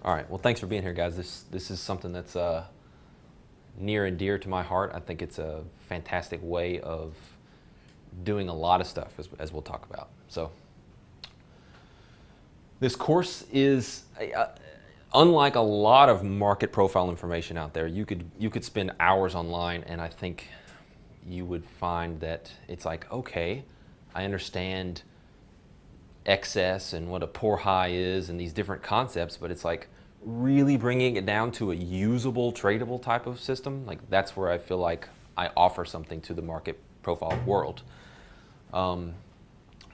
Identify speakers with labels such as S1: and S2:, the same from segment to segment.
S1: All right. Well, thanks for being here, guys. This is something that's near and dear to my heart. I think it's a fantastic way of doing a lot of stuff, as we'll talk about. So, this course is unlike a lot of market profile information out there. You could spend hours online, and I think you would find that it's like, okay, I understand excess and what a poor high is and these different concepts, but it's like really bringing it down to a usable, tradable type of system. Like that's where I feel like I offer something to the market profile world.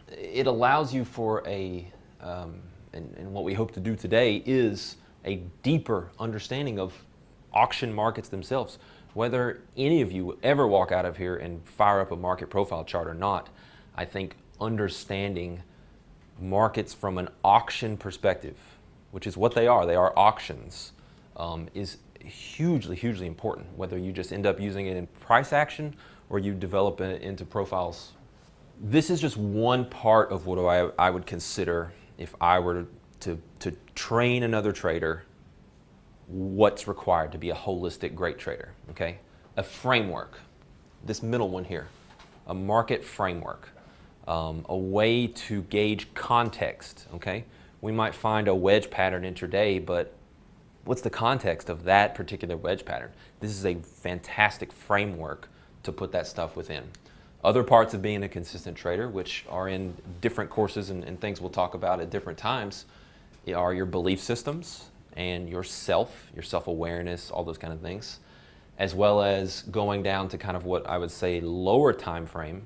S1: It allows you for and what we hope to do today is a deeper understanding of auction markets themselves. Whether any of you ever walk out of here and fire up a market profile chart or not, I think understanding markets from an auction perspective, which is what they are auctions, is hugely, hugely important. Whether you just end up using it in price action or you develop it into profiles. This is just one part of what I would consider if I were to train another trader what's required to be a holistic great trader, okay? A framework, this middle one here, a market framework, a way to gauge context, okay? We might find a wedge pattern intraday, but what's the context of that particular wedge pattern? This is a fantastic framework to put that stuff within. Other parts of being a consistent trader, which are in different courses and things we'll talk about at different times, are your belief systems and your self-awareness, all those kind of things, as well as going down to kind of what I would say lower time frame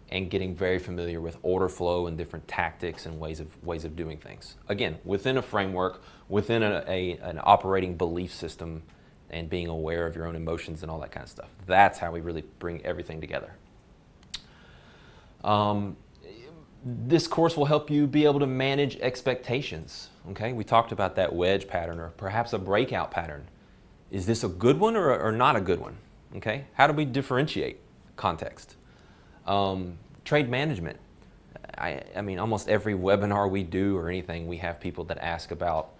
S1: and getting very familiar with order flow and different tactics and ways of doing things. Again, within a framework, within an operating belief system, and being aware of your own emotions and all that kind of stuff. That's how we really bring everything together. This course will help you be able to manage expectations. Okay, we talked about that wedge pattern or perhaps a breakout pattern. Is this a good one or not a good one? Okay, how do we differentiate context? Trade management. I mean, almost every webinar we do or anything, we have people that ask about,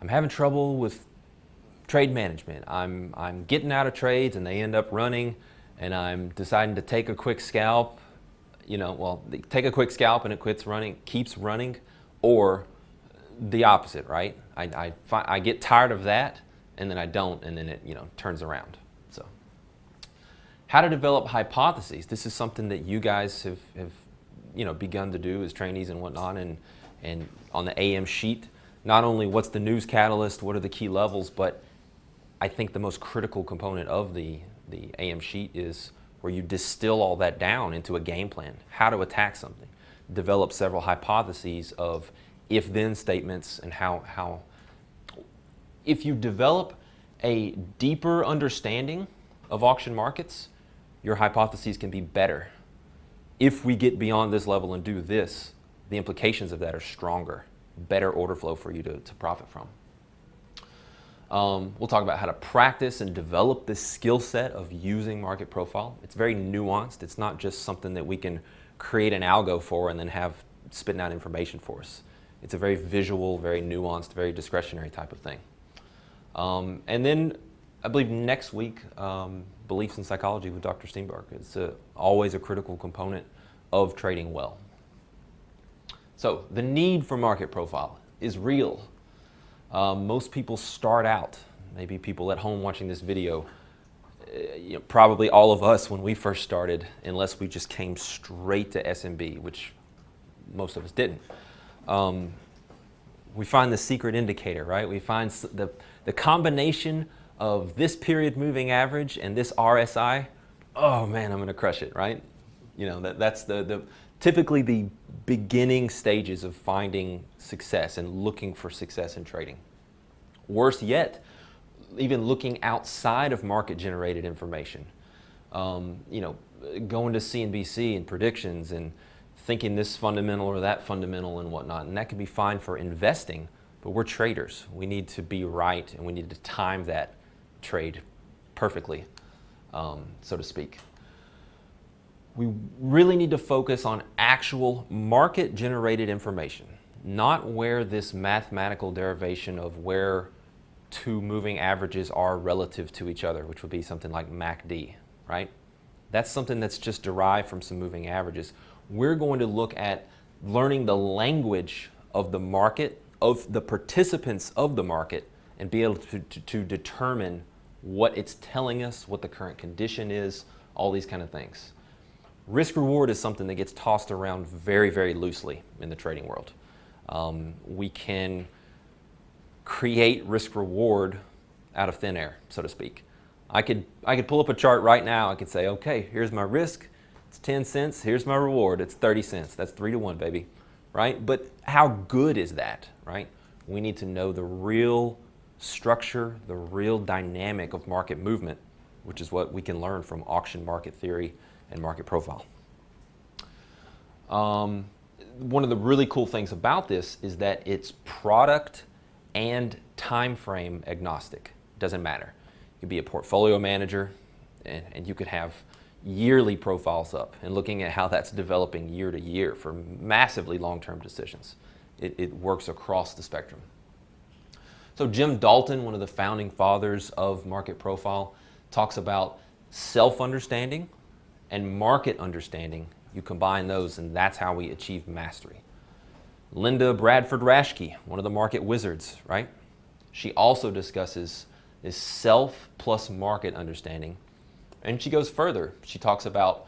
S1: I'm having trouble with trade management. I'm getting out of trades and they end up running, and I'm deciding to take a quick scalp. You know, well, they take a quick scalp and it keeps running, or the opposite, right? I get tired of that and then I don't, and then it, turns around. So, how to develop hypotheses. This is something that you guys have begun to do as trainees and whatnot, and on the AM sheet, not only what's the news catalyst, what are the key levels, but I think the most critical component of the AM sheet is where you distill all that down into a game plan, how to attack something, develop several hypotheses of if-then statements, and how if you develop a deeper understanding of auction markets, your hypotheses can be better. If we get beyond this level and do this, the implications of that are stronger, better order flow for you to profit from. We'll talk about how to practice and develop this skill set of using market profile. It's very nuanced. It's not just something that we can create an algo for and then have spitting out information for us. It's a very visual, very nuanced, very discretionary type of thing. And then I believe next week, Beliefs in Psychology with Dr. Steenberg. It's always a critical component of trading well. So the need for market profile is real. Most people start out, maybe people at home watching this video, probably all of us when we first started, unless we just came straight to SMB, which most of us didn't. We find the secret indicator, right? We find the combination of this period moving average and this RSI. Oh man, I'm going to crush it, right? That's typically the beginning stages of finding success and looking for success in trading. Worse yet, even looking outside of market-generated information. Going to CNBC and predictions and thinking this fundamental or that fundamental and whatnot. And that can be fine for investing, but we're traders. We need to be right, and we need to time that trade perfectly, so to speak. We really need to focus on actual market-generated information. not where this mathematical derivation of where two moving averages are relative to each other, which would be something like MACD, right? That's something that's just derived from some moving averages. We're going to look at learning the language of the market, of the participants of the market, and be able to determine what it's telling us, what the current condition is, all these kind of things. Risk reward is something that gets tossed around very, very loosely in the trading world. We can create risk reward out of thin air, so to speak. I could pull up a chart right now. I could say, okay, here's my risk, it's 10 cents. Here's my reward, it's 30 cents. That's 3-to-1, baby, right? But how good is that, right? We need to know the real structure, the real dynamic of market movement, which is what we can learn from auction market theory and market profile. One of the really cool things about this is that it's product and time frame agnostic. Doesn't matter. You could be a portfolio manager and you could have yearly profiles up and looking at how that's developing year to year for massively long-term decisions. It works across the spectrum. So Jim Dalton, one of the founding fathers of market profile, talks about self-understanding and market understanding. You combine those and that's how we achieve mastery. Linda Bradford Rashke, one of the market wizards, right? She also discusses this self plus market understanding. And she goes further. She talks about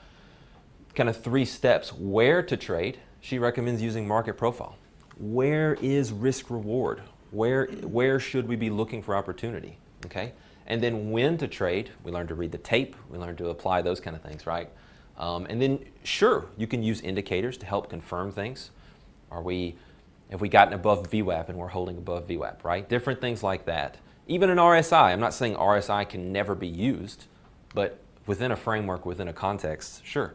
S1: kind of 3 steps. Where to trade, she recommends using market profile. Where is risk reward? Where should we be looking for opportunity? Okay? And then when to trade, we learn to read the tape, we learn to apply those kind of things, right? And then sure, you can use indicators to help confirm things. Have we gotten above VWAP and we're holding above VWAP, right? Different things like that. Even an RSI, I'm not saying RSI can never be used, but within a framework, within a context, sure.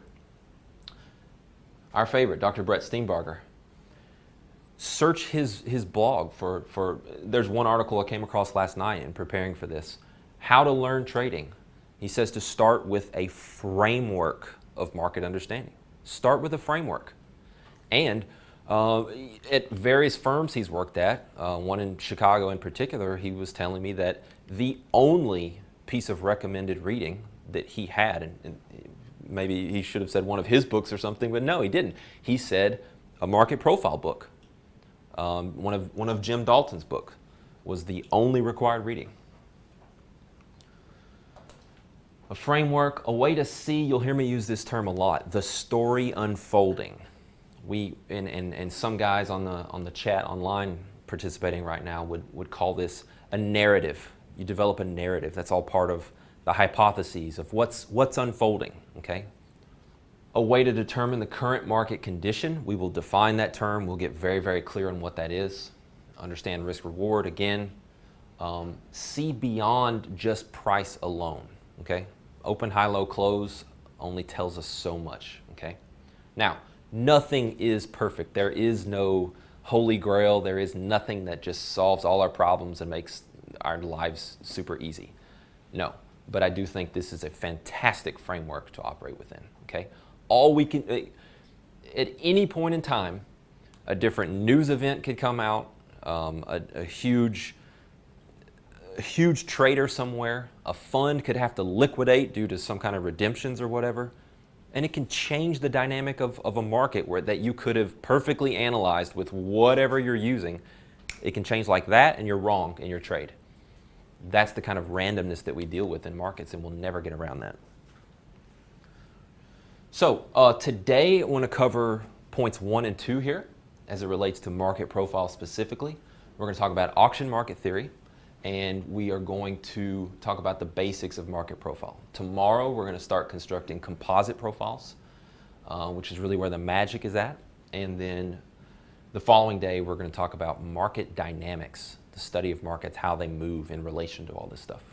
S1: Our favorite, Dr. Brett Steenbarger. Search his blog for there's one article I came across last night in preparing for this. How to learn trading. He says to start with a framework of market understanding. Start with a framework. And at various firms he's worked at, one in Chicago in particular, he was telling me that the only piece of recommended reading that he had, and maybe he should have said one of his books or something, but no, he didn't. He said a market profile book. One of Jim Dalton's book was the only required reading. A framework, a way to see, you'll hear me use this term a lot, the story unfolding. We, and some guys on the chat online participating right now would call this a narrative. You develop a narrative. That's all part of the hypotheses of what's unfolding, okay? A way to determine the current market condition. We will define that term. We'll get very, very clear on what that is. Understand risk reward again. See beyond just price alone, okay? Open, high, low, close only tells us so much, okay? Now, nothing is perfect. There is no holy grail. There is nothing that just solves all our problems and makes our lives super easy. No, but I do think this is a fantastic framework to operate within, okay? All we can, at any point in time, a different news event could come out, a huge trader somewhere, a fund could have to liquidate due to some kind of redemptions or whatever, and it can change the dynamic of a market that you could have perfectly analyzed with whatever you're using. It can change like that and you're wrong in your trade. That's the kind of randomness that we deal with in markets, and we'll never get around that. So today I want to cover points 1 and 2 here as it relates to market profile specifically. We're going to talk about auction market theory, and we are going to talk about the basics of market profile. Tomorrow we're going to start constructing composite profiles, which is really where the magic is at. And then the following day we're going to talk about market dynamics, the study of markets, how they move in relation to all this stuff.